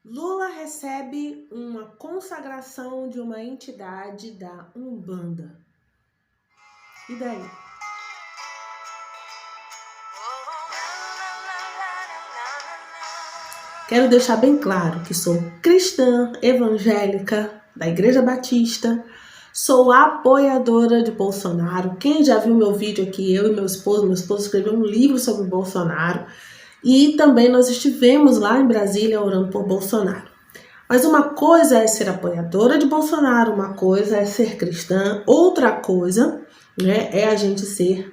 Lula recebe uma consagração de uma entidade da Umbanda. E daí? Quero deixar bem claro que sou cristã evangélica da Igreja Batista, sou apoiadora de Bolsonaro. Quem já viu meu vídeo aqui, eu e meu esposo escreveu um livro sobre Bolsonaro e também nós estivemos lá em Brasília orando por Bolsonaro. Mas uma coisa é ser apoiadora de Bolsonaro, uma coisa é ser cristã, outra coisa, né, é a gente ser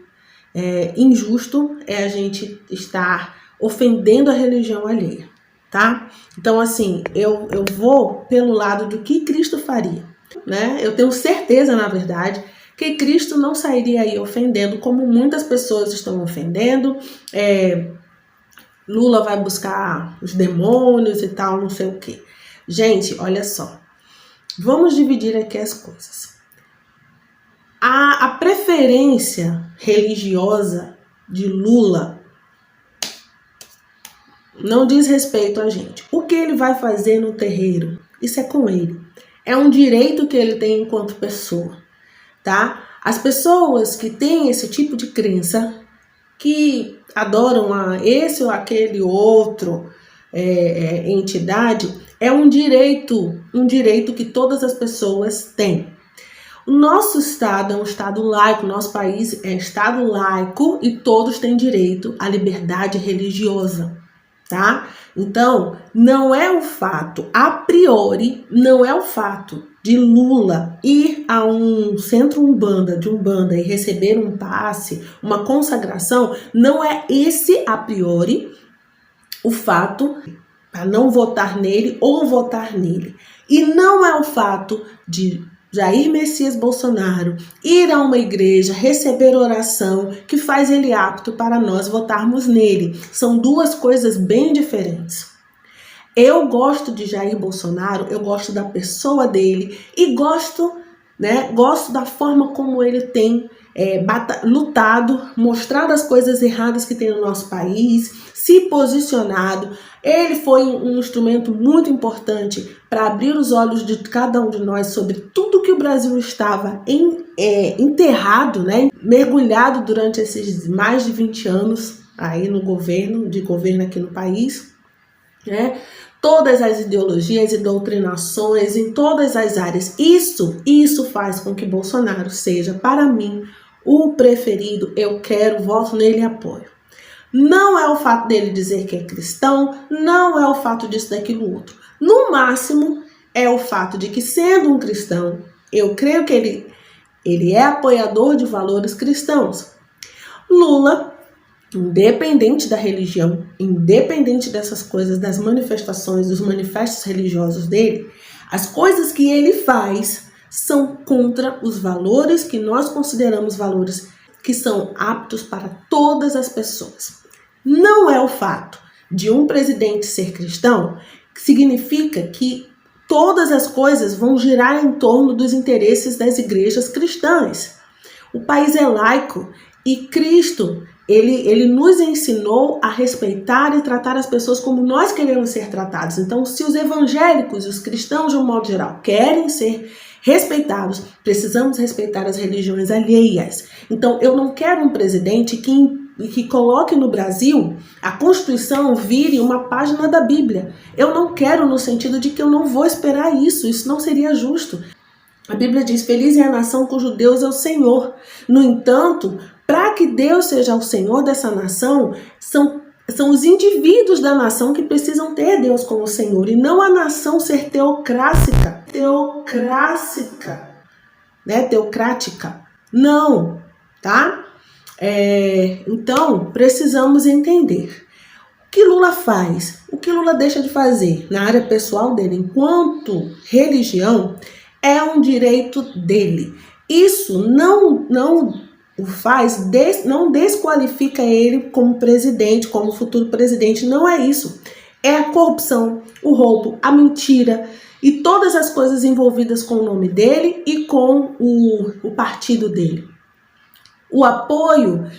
injusto, é a gente estar ofendendo a religião alheia, tá? Então, assim, eu vou pelo lado do que Cristo faria, né? Eu tenho certeza, na verdade, que Cristo não sairia aí ofendendo como muitas pessoas estão ofendendo. Lula vai buscar os demônios e tal, não sei o quê. Gente, olha só, vamos dividir aqui as coisas. A preferência religiosa de Lula não diz respeito a gente. O que ele vai fazer no terreiro, isso é com ele. É um direito que ele tem enquanto pessoa, tá? As pessoas que têm esse tipo de crença, que adoram a esse ou aquele outro entidade, é um direito que todas as pessoas têm. O nosso estado é um estado laico, nosso país é estado laico e todos têm direito à liberdade religiosa, tá? Então, não é o fato, a priori, não é o fato de Lula ir a um centro de Umbanda e receber um passe, uma consagração, não é esse a priori o fato para não votar nele ou votar nele. E não é o fato de Jair Messias Bolsonaro ir a uma igreja, receber oração, que faz ele apto para nós votarmos nele. São duas coisas bem diferentes. Eu gosto de Jair Bolsonaro, eu gosto da pessoa dele e gosto da forma como ele tem lutado, mostrado as coisas erradas que tem no nosso país, se posicionado. Ele foi um instrumento muito importante para abrir os olhos de cada um de nós sobre tudo que o Brasil estava enterrado, mergulhado durante esses mais de 20 anos aí no governo aqui no país. Todas as ideologias e doutrinações em todas as áreas. Isso faz com que Bolsonaro seja, para mim, o preferido. Eu quero, voto nele e apoio. Não é o fato dele dizer que é cristão, não é o fato disso, daquilo, outro. No máximo, é o fato de que, sendo um cristão, eu creio que ele é apoiador de valores cristãos. Lula, independente da religião, independente dessas coisas, das manifestações, dos manifestos religiosos dele, as coisas que ele faz são contra os valores que nós consideramos valores que são aptos para todas as pessoas. Não é o fato de um presidente ser cristão que significa que todas as coisas vão girar em torno dos interesses das igrejas cristãs. O país é laico e Cristo, ele nos ensinou a respeitar e tratar as pessoas como nós queremos ser tratados. Então, se os evangélicos e os cristãos, de um modo geral, querem ser respeitados, precisamos respeitar as religiões alheias. Então, eu não quero um presidente que coloque no Brasil a Constituição vire uma página da Bíblia. Eu não quero, no sentido de que eu não vou esperar isso não seria justo. A Bíblia diz: feliz é a nação cujo Deus é o Senhor. No entanto, para que Deus seja o Senhor dessa nação, são os indivíduos da nação que precisam ter Deus como Senhor, e não a nação ser teocrática. Teocrática. Não, tá? Então, precisamos entender. O que Lula faz? O que Lula deixa de fazer na área pessoal dele, enquanto religião, é um direito dele. Isso não o faz, não desqualifica ele como presidente, como futuro presidente. Não é isso. É a corrupção, o roubo, a mentira e todas as coisas envolvidas com o nome dele e com o partido dele. O apoio,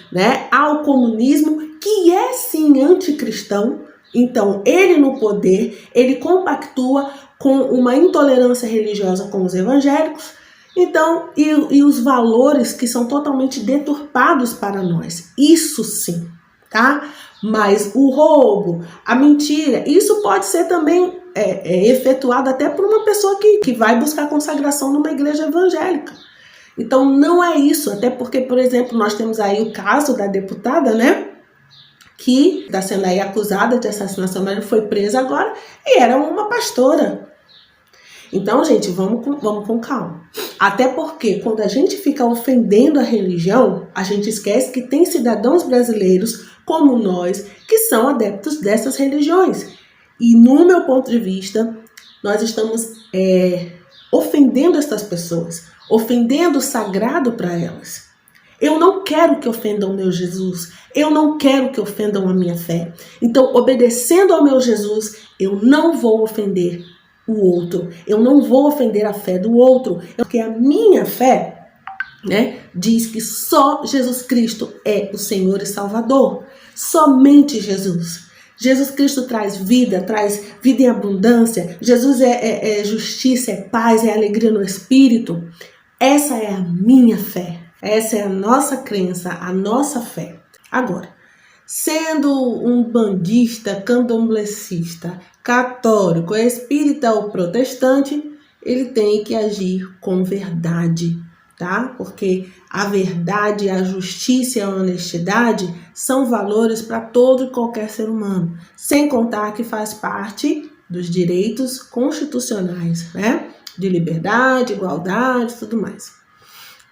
ao comunismo, que é sim anticristão, Então, ele no poder, ele compactua com uma intolerância religiosa com os evangélicos, então, e os valores que são totalmente deturpados para nós. Isso sim, tá? Mas o roubo, a mentira, isso pode ser também efetuado até por uma pessoa que vai buscar consagração numa igreja evangélica. Então, não é isso, até porque, por exemplo, nós temos aí o caso da deputada, né? Que está sendo aí acusada de assassinação, mas foi presa agora, e era uma pastora. Então, gente, vamos com calma. Até porque quando a gente fica ofendendo a religião, a gente esquece que tem cidadãos brasileiros como nós que são adeptos dessas religiões. E no meu ponto de vista, nós estamos ofendendo essas pessoas, ofendendo o sagrado para elas. Eu não quero que ofendam o meu Jesus, eu não quero que ofendam a minha fé. Então, obedecendo ao meu Jesus, eu não vou ofender o outro, eu não vou ofender a fé do outro, porque a minha fé, né, diz que só Jesus Cristo é o Senhor e Salvador, somente Jesus. Jesus Cristo traz vida em abundância, Jesus é justiça, é paz, é alegria no Espírito. Essa é a minha fé, essa é a nossa crença, a nossa fé. Agora, sendo um bandista, candomblessista, católico, espírita ou protestante, ele tem que agir com verdade, tá? Porque a verdade, a justiça e a honestidade são valores para todo e qualquer ser humano, sem contar que faz parte dos direitos constitucionais, né? De liberdade, igualdade e tudo mais.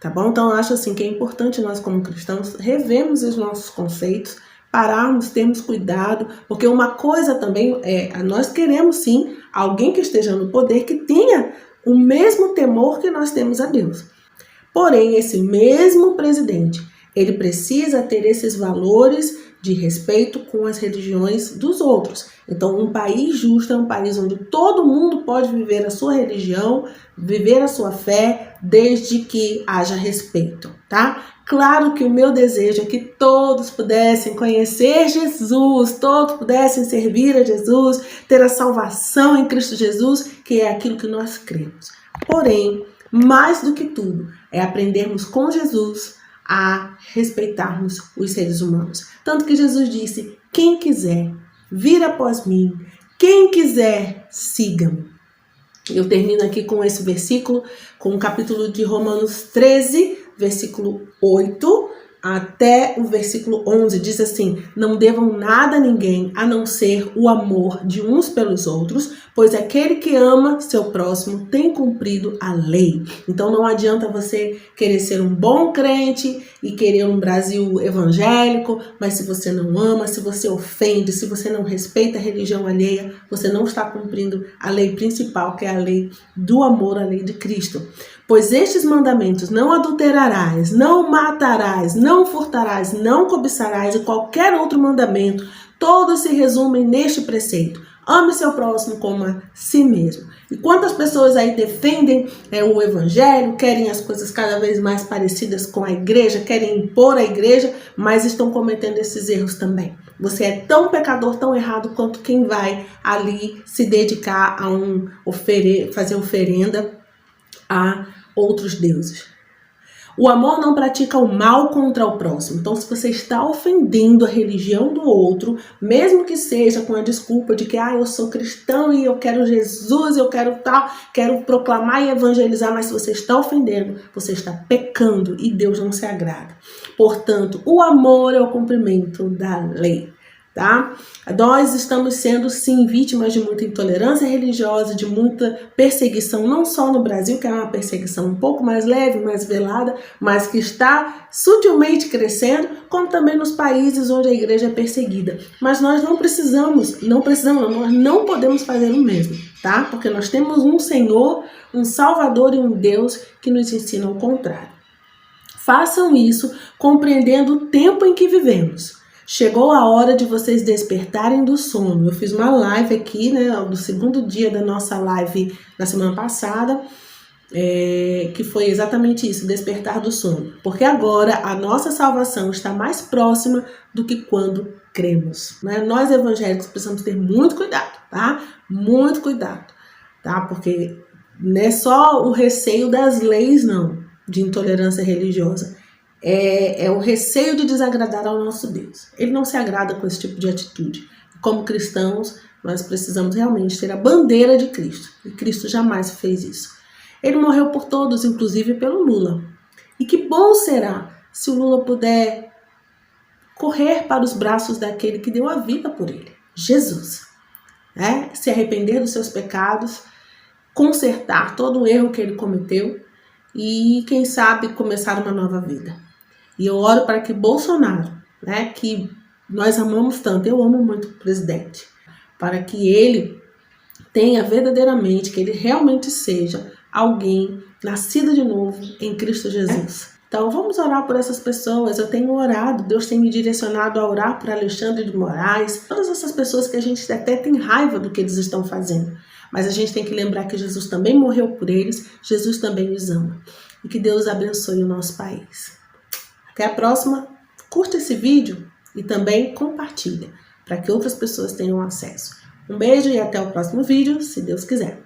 Tá bom? Então, eu acho assim que é importante nós, como cristãos, revermos os nossos conceitos, pararmos, termos cuidado, porque uma coisa também nós queremos sim alguém que esteja no poder que tenha o mesmo temor que nós temos a Deus. Porém, esse mesmo presidente, ele precisa ter esses valores de respeito com as religiões dos outros. Então, um país justo é um país onde todo mundo pode viver a sua religião, viver a sua fé, desde que haja respeito, tá? Claro que o meu desejo é que todos pudessem conhecer Jesus, todos pudessem servir a Jesus, ter a salvação em Cristo Jesus, que é aquilo que nós cremos. Porém, mais do que tudo, é aprendermos com Jesus a respeitarmos os seres humanos. Tanto que Jesus disse, quem quiser vir após mim, quem quiser, siga-me. Eu termino aqui com esse versículo, com o capítulo de Romanos 13, versículo 8 até o versículo 11, diz assim, não devam nada a ninguém, a não ser o amor de uns pelos outros, pois aquele que ama seu próximo tem cumprido a lei. Então não adianta você querer ser um bom crente e querer um Brasil evangélico, mas se você não ama, se você ofende, se você não respeita a religião alheia, você não está cumprindo a lei principal, que é a lei do amor, a lei de Cristo. Pois estes mandamentos, não adulterarás, não matarás, não furtarás, não cobiçarás e qualquer outro mandamento, todos se resumem neste preceito. Ame seu próximo como a si mesmo. E quantas pessoas aí defendem o evangelho, querem as coisas cada vez mais parecidas com a igreja, querem impor a igreja, mas estão cometendo esses erros também. Você é tão pecador, tão errado quanto quem vai ali se dedicar a fazer oferenda a outros deuses. O amor não pratica o mal contra o próximo. Então, se você está ofendendo a religião do outro, mesmo que seja com a desculpa de que eu sou cristão e eu quero Jesus, eu quero proclamar e evangelizar, mas se você está ofendendo, você está pecando e Deus não se agrada. Portanto, o amor é o cumprimento da lei. Tá? Nós estamos sendo sim vítimas de muita intolerância religiosa, de muita perseguição, não só no Brasil, que é uma perseguição um pouco mais leve, mais velada, mas que está sutilmente crescendo, como também nos países onde a igreja é perseguida. Mas nós nós não podemos fazer o mesmo, tá? Porque nós temos um Senhor, um Salvador e um Deus que nos ensina o contrário. Façam isso compreendendo o tempo em que vivemos. Chegou a hora de vocês despertarem do sono. Eu fiz uma live aqui, né, do segundo dia da nossa live na semana passada, que foi exatamente isso, despertar do sono. Porque agora a nossa salvação está mais próxima do que quando cremos, né? Nós evangélicos precisamos ter muito cuidado, tá? Muito cuidado, tá? Porque não é só o receio das leis, não, de intolerância religiosa. É o receio de desagradar ao nosso Deus. Ele não se agrada com esse tipo de atitude. Como cristãos, nós precisamos realmente ter a bandeira de Cristo. E Cristo jamais fez isso. Ele morreu por todos, inclusive pelo Lula. E que bom será se o Lula puder correr para os braços daquele que deu a vida por ele, Jesus. Se arrepender dos seus pecados, consertar todo o erro que ele cometeu e, quem sabe, começar uma nova vida. E eu oro para que Bolsonaro, que nós amamos tanto, eu amo muito o presidente, para que ele tenha verdadeiramente, que ele realmente seja alguém nascido de novo em Cristo Jesus. Então vamos orar por essas pessoas. Eu tenho orado, Deus tem me direcionado a orar por Alexandre de Moraes, todas essas pessoas que a gente até tem raiva do que eles estão fazendo. Mas a gente tem que lembrar que Jesus também morreu por eles, Jesus também os ama. E que Deus abençoe o nosso país. Até a próxima. Curta esse vídeo e também compartilha, para que outras pessoas tenham acesso. Um beijo e até o próximo vídeo, se Deus quiser.